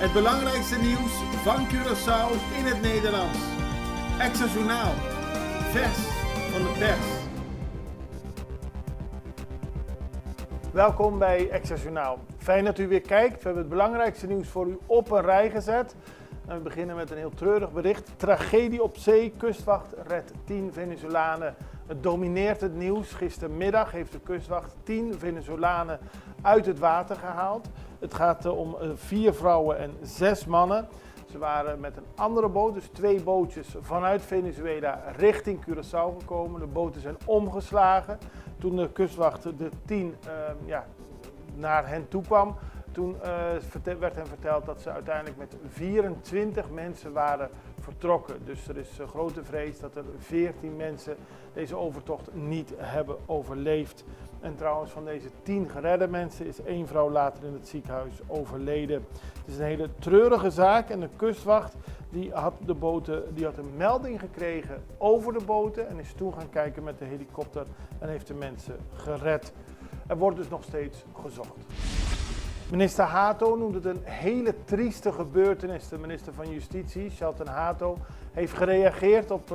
Het belangrijkste nieuws van Curaçao in het Nederlands. Extra Journaal. Vers van de pers. Welkom bij Extra Journaal. Fijn dat u weer kijkt. We hebben het belangrijkste nieuws voor u op een rij gezet. En we beginnen met een heel treurig bericht. Tragedie op zee. Kustwacht redt 10 Venezolanen. Het domineert het nieuws. Gistermiddag heeft de kustwacht 10 Venezolanen uit het water gehaald. Het gaat om 4 vrouwen en 6 mannen. Ze waren met een andere boot, dus 2 bootjes vanuit Venezuela richting Curaçao gekomen. De boten zijn omgeslagen. Toen de kustwacht de 10 naar hen toe kwam, toen werd hen verteld dat ze uiteindelijk met 24 mensen waren vertrokken. Dus er is grote vrees dat er 14 mensen deze overtocht niet hebben overleefd. En trouwens, van deze 10 geredde mensen is 1 vrouw later in het ziekenhuis overleden. Het is een hele treurige zaak en de kustwacht die had een melding gekregen over de boten en is toen gaan kijken met de helikopter en heeft de mensen gered. Er wordt dus nog steeds gezocht. Minister Hato noemt het een hele trieste gebeurtenis. De minister van Justitie, Shelton Hato, heeft gereageerd op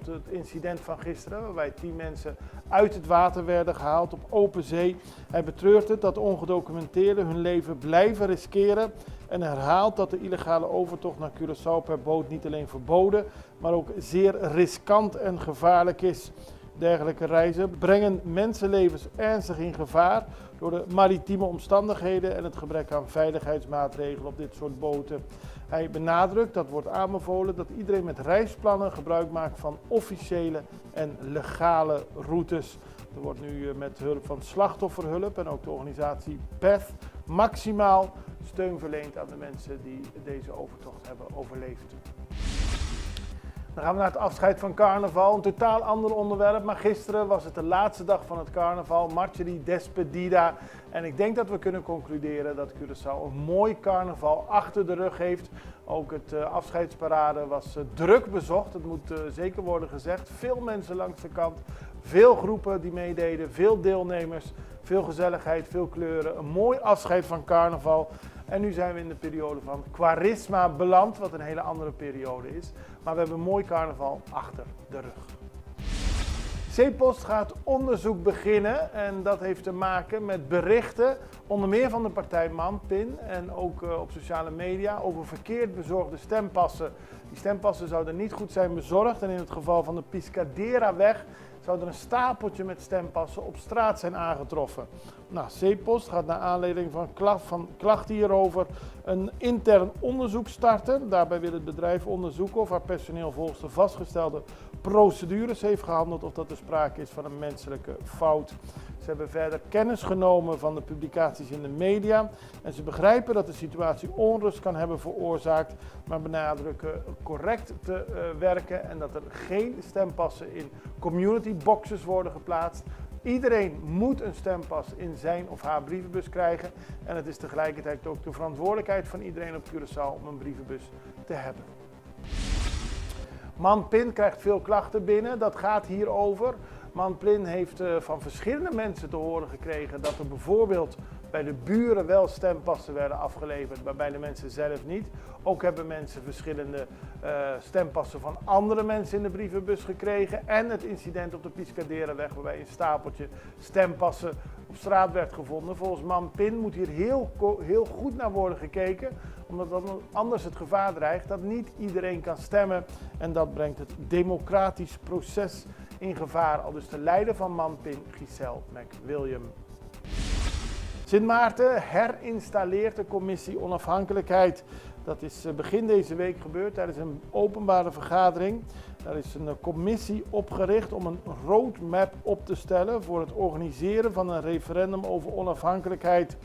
het incident van gisteren, waarbij 10 mensen uit het water werden gehaald op open zee. Hij betreurt het dat ongedocumenteerden hun leven blijven riskeren en herhaalt dat de illegale overtocht naar Curaçao per boot niet alleen verboden, maar ook zeer riskant en gevaarlijk is. Dergelijke reizen brengen mensenlevens ernstig in gevaar door de maritieme omstandigheden en het gebrek aan veiligheidsmaatregelen op dit soort boten. Hij benadrukt, dat wordt aanbevolen, dat iedereen met reisplannen gebruik maakt van officiële en legale routes. Er wordt nu met hulp van slachtofferhulp en ook de organisatie PETH maximaal steun verleend aan de mensen die deze overtocht hebben overleefd. Dan gaan we naar het afscheid van carnaval, een totaal ander onderwerp, maar gisteren was het de laatste dag van het carnaval, Marcha de Despedida. En ik denk dat we kunnen concluderen dat Curaçao een mooi carnaval achter de rug heeft. Ook het afscheidsparade was druk bezocht, het moet zeker worden gezegd. Veel mensen langs de kant, veel groepen die meededen, veel deelnemers, veel gezelligheid, veel kleuren. Een mooi afscheid van carnaval. En nu zijn we in de periode van Quaresma beland, wat een hele andere periode is. Maar we hebben een mooi carnaval achter de rug. Zeepost gaat onderzoek beginnen en dat heeft te maken met berichten, onder meer van de partij ManPin en ook op sociale media, over verkeerd bezorgde stempassen. Die stempassen zouden niet goed zijn bezorgd en in het geval van de Piscaderaweg zou er een stapeltje met stempassen op straat zijn aangetroffen. Nou, Zeepost gaat naar aanleiding van klachten hierover een intern onderzoek starten. Daarbij wil het bedrijf onderzoeken of haar personeel volgens de vastgestelde procedures heeft gehandeld of dat er sprake is van een menselijke fout. Ze hebben verder kennis genomen van de publicaties in de media en ze begrijpen dat de situatie onrust kan hebben veroorzaakt, maar benadrukken correct te werken en dat er geen stempassen in community boxes worden geplaatst. Iedereen moet een stempas in zijn of haar brievenbus krijgen en het is tegelijkertijd ook de verantwoordelijkheid van iedereen op Curaçao om een brievenbus te hebben. ManPin krijgt veel klachten binnen, dat gaat hierover. ManPin heeft van verschillende mensen te horen gekregen dat er bijvoorbeeld bij de buren wel stempassen werden afgeleverd, maar bij de mensen zelf niet. Ook hebben mensen verschillende stempassen van andere mensen in de brievenbus gekregen. En het incident op de Piscaderaweg waarbij een stapeltje stempassen op straat werd gevonden. Volgens ManPin moet hier heel goed naar worden gekeken, omdat dan anders het gevaar dreigt dat niet iedereen kan stemmen. En dat brengt het democratisch proces in gevaar, aldus de leider van ManPin, Giselle McWilliam. Sint Maarten herinstalleert de commissie onafhankelijkheid. Dat is begin deze week gebeurd tijdens een openbare vergadering. Daar is een commissie opgericht om een roadmap op te stellen voor het organiseren van een referendum over onafhankelijkheid.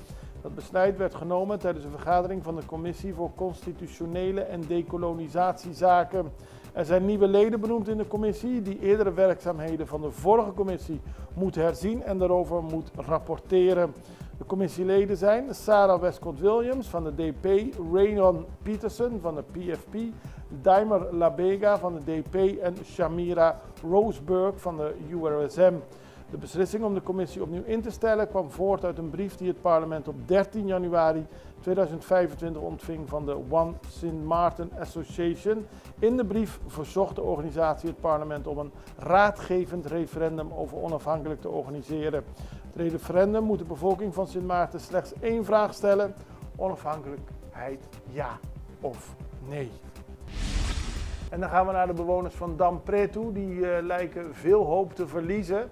Dat besluit werd genomen tijdens een vergadering van de Commissie voor Constitutionele en Decolonisatiezaken. Er zijn nieuwe leden benoemd in de commissie die eerdere werkzaamheden van de vorige commissie moet herzien en daarover moet rapporteren. De commissieleden zijn Sarah Westcott-Williams van de DP, Raynon Peterson van de PFP, Daimer Labega van de DP en Shamira Roseberg van de URSM. De beslissing om de commissie opnieuw in te stellen kwam voort uit een brief die het parlement op 13 januari 2025 ontving van de One St. Martin Association. In de brief verzocht de organisatie het parlement om een raadgevend referendum over onafhankelijk te organiseren. Het referendum moet de bevolking van Sint Maarten slechts één vraag stellen: onafhankelijkheid ja of nee. En dan gaan we naar de bewoners van Dam Preto. Die lijken veel hoop te verliezen.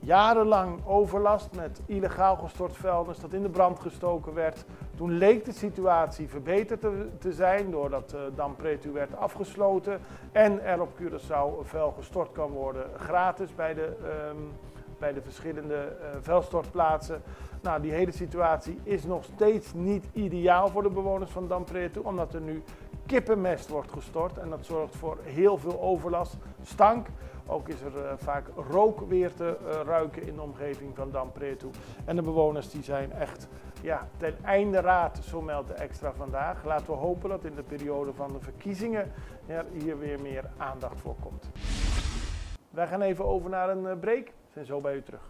Jarenlang overlast met illegaal gestort vuilnis dat in de brand gestoken werd. Toen leek de situatie verbeterd te zijn doordat Dam Preto werd afgesloten en er op Curaçao vuil gestort kan worden gratis bij de verschillende vuilstortplaatsen. Nou, die hele situatie is nog steeds niet ideaal voor de bewoners van Dam Preto, omdat er nu kippenmest wordt gestort en dat zorgt voor heel veel overlast, stank. Ook is er vaak rook weer te ruiken in de omgeving van Dam Preto. En de bewoners die zijn echt ten einde raad, zo meldt de Extra vandaag. Laten we hopen dat in de periode van de verkiezingen er hier weer meer aandacht voor komt. Wij gaan even over naar een break. We zijn zo bij u terug.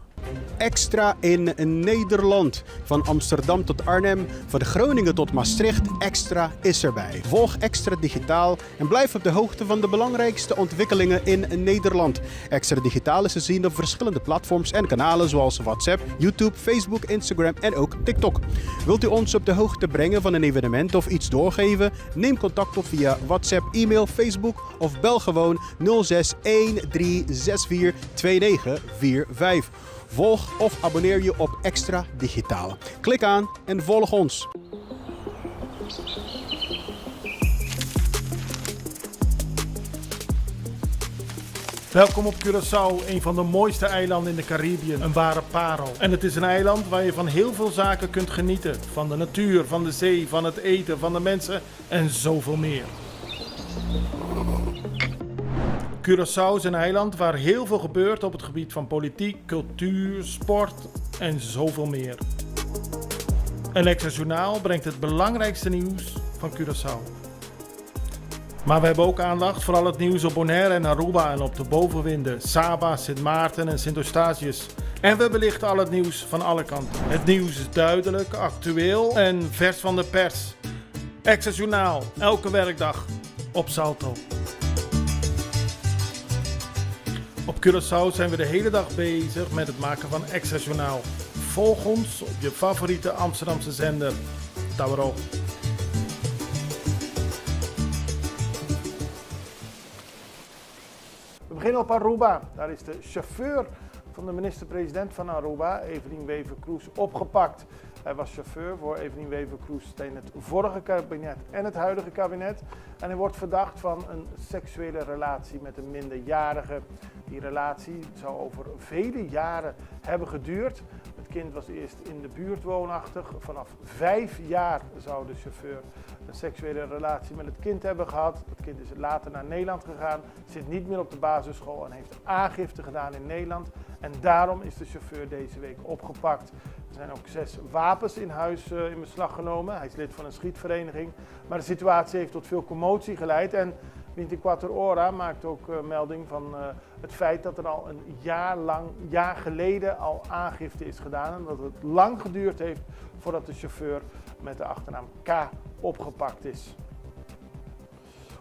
Extra in Nederland. Van Amsterdam tot Arnhem, van Groningen tot Maastricht, Extra is erbij. Volg Extra Digitaal en blijf op de hoogte van de belangrijkste ontwikkelingen in Nederland. Extra Digitaal is te zien op verschillende platforms en kanalen zoals WhatsApp, YouTube, Facebook, Instagram en ook TikTok. Wilt u ons op de hoogte brengen van een evenement of iets doorgeven? Neem contact op via WhatsApp, e-mail, Facebook of bel gewoon 06 1364 2945. Volg of abonneer je op Extra Digitaal. Klik aan en volg ons. Welkom op Curaçao, een van de mooiste eilanden in de Caribiën, een ware parel. En het is een eiland waar je van heel veel zaken kunt genieten. Van de natuur, van de zee, van het eten, van de mensen en zoveel meer. Curaçao is een eiland waar heel veel gebeurt op het gebied van politiek, cultuur, sport en zoveel meer. En Extra Journaal brengt het belangrijkste nieuws van Curaçao. Maar we hebben ook aandacht voor al het nieuws op Bonaire en Aruba en op de bovenwinden, Saba, Sint Maarten en Sint Eustatius. En we belichten al het nieuws van alle kanten. Het nieuws is duidelijk, actueel en vers van de pers. Extra Journaal, elke werkdag op Salto. Op Curaçao zijn we de hele dag bezig met het maken van Extra Journaal. Volg ons op je favoriete Amsterdamse zender, Tauro. We beginnen op Aruba. Daar is de chauffeur van de minister-president van Aruba, Evelien Wever-Kroes, opgepakt. Hij was chauffeur voor Evelien Wever-Kroes in het vorige kabinet en het huidige kabinet. En hij wordt verdacht van een seksuele relatie met een minderjarige. Die relatie zou over vele jaren hebben geduurd. Het kind was eerst in de buurt woonachtig. Vanaf 5 jaar zou de chauffeur een seksuele relatie met het kind hebben gehad. Het kind is later naar Nederland gegaan, zit niet meer op de basisschool en heeft aangifte gedaan in Nederland. En daarom is de chauffeur deze week opgepakt. Er zijn ook 6 wapens in huis in beslag genomen. Hij is lid van een schietvereniging. Maar de situatie heeft tot veel commotie geleid. En 24 Ora maakt ook melding van het feit dat er al een jaar geleden al aangifte is gedaan. En dat het lang geduurd heeft voordat de chauffeur met de achternaam K opgepakt is.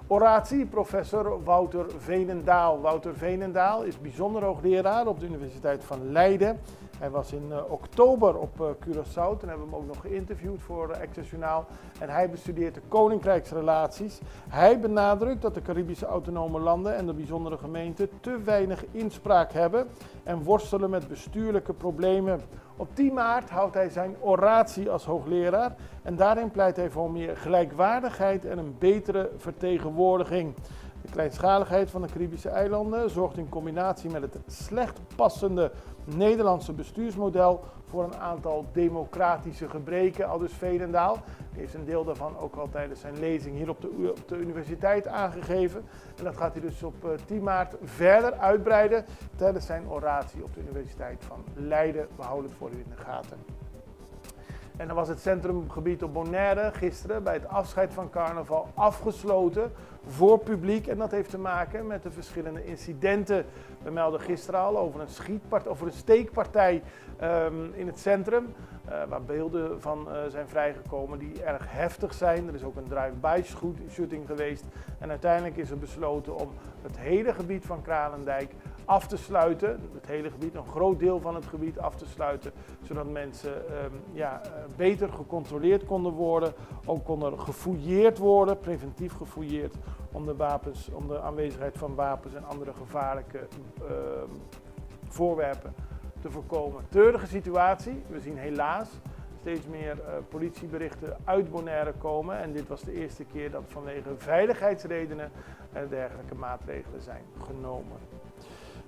Oratie, professor Wouter Veenendaal. Wouter Veenendaal is bijzonder hoogleraar op de Universiteit van Leiden. Hij was in oktober op Curaçao, toen hebben we hem ook nog geïnterviewd voor Extra Journaal. En hij bestudeert de koninkrijksrelaties. Hij benadrukt dat de Caribische autonome landen en de bijzondere gemeenten te weinig inspraak hebben en worstelen met bestuurlijke problemen. Op 10 maart houdt hij zijn oratie als hoogleraar en daarin pleit hij voor meer gelijkwaardigheid en een betere vertegenwoordiging. De kleinschaligheid van de Caribische eilanden zorgt in combinatie met het slecht passende Nederlandse bestuursmodel voor een aantal democratische gebreken, aldus Veenendaal. Hij heeft een deel daarvan ook al tijdens zijn lezing hier op de universiteit aangegeven. En dat gaat hij dus op 10 maart verder uitbreiden tijdens zijn oratie op de Universiteit van Leiden. We houden het voor u in de gaten. En dan was het centrumgebied op Bonaire gisteren bij het afscheid van carnaval afgesloten voor publiek. En dat heeft te maken met de verschillende incidenten. We melden gisteren al over een steekpartij in het centrum. Waar beelden van zijn vrijgekomen die erg heftig zijn. Er is ook een drive-by shooting geweest. En uiteindelijk is er besloten om het hele gebied van Kralendijk af te sluiten. Het hele gebied, een groot deel van het gebied af te sluiten. Zodat mensen beter gecontroleerd konden worden. Ook konden gefouilleerd worden, preventief gefouilleerd. Om de aanwezigheid van wapens en andere gevaarlijke voorwerpen te voorkomen. Treurige situatie. We zien helaas steeds meer politieberichten uit Bonaire komen. En dit was de eerste keer dat vanwege veiligheidsredenen dergelijke maatregelen zijn genomen.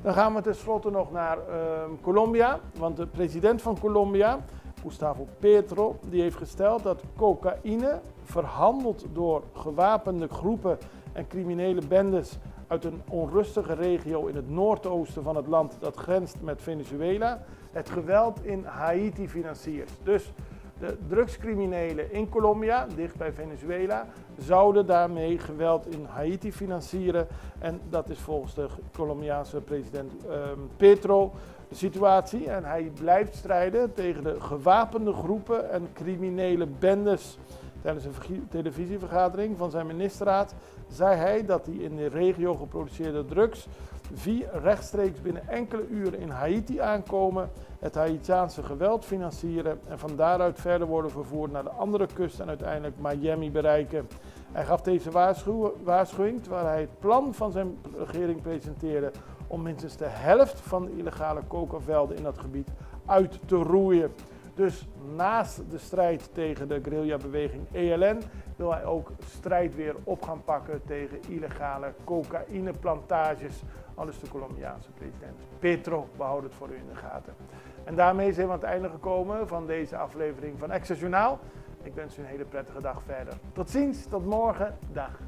Dan gaan we tenslotte nog naar Colombia. Want de president van Colombia, Gustavo Petro, die heeft gesteld dat cocaïne verhandeld door gewapende groepen en criminele bendes uit een onrustige regio in het noordoosten van het land dat grenst met Venezuela, het geweld in Haiti financiert. Dus de drugscriminelen in Colombia, dicht bij Venezuela, zouden daarmee geweld in Haiti financieren. En dat is volgens de Colombiaanse president Petro de situatie. En hij blijft strijden tegen de gewapende groepen en criminele bendes. Tijdens een televisievergadering van zijn ministerraad zei hij dat die in de regio geproduceerde drugs rechtstreeks binnen enkele uren in Haiti aankomen, het Haitiaanse geweld financieren en van daaruit verder worden vervoerd naar de andere kust en uiteindelijk Miami bereiken. Hij gaf deze waarschuwing terwijl hij het plan van zijn regering presenteerde om minstens de helft van de illegale cocavelden in dat gebied uit te roeien. Dus naast de strijd tegen de guerrilla-beweging ELN wil hij ook strijd weer op gaan pakken tegen illegale cocaïneplantages. Aldus de Colombiaanse president Petro, behoud het voor u in de gaten. En daarmee zijn we aan het einde gekomen van deze aflevering van Extra Journaal. Ik wens u een hele prettige dag verder. Tot ziens, tot morgen, dag.